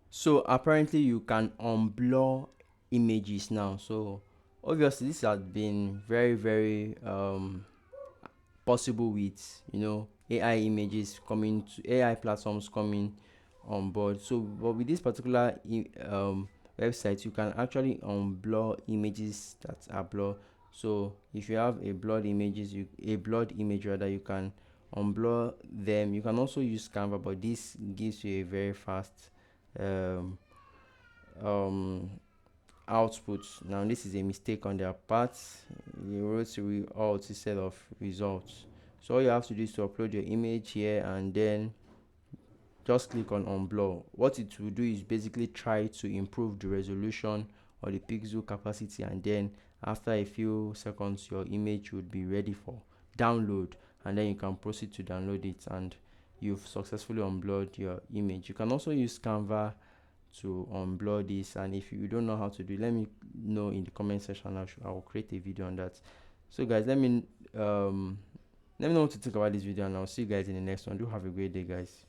So apparently you can unblur images now. So obviously this has been very possible with AI images coming to AI platforms coming on board. So but with this particular website, you can actually unblur images that are blurred. So if you have a blurred image rather, you can unblur them. You can also use Canva, but this gives you a very fast um, um, output. Now this is a mistake on their part. You wrote out instead of results. So all you have to do is to upload your image here and then just click on unblur. What it will do is basically try to improve the resolution or the pixel capacity, and then after a few seconds your image would be ready for download, and then you can proceed to download it and you've successfully unblurred your image. You can also use Canva to unblur this, and if you don't know how to do it, let me know in the comment section. I will create a video on that. So guys, let me know what to think about this video, and I'll see you guys in the next one. Do have a great day, guys.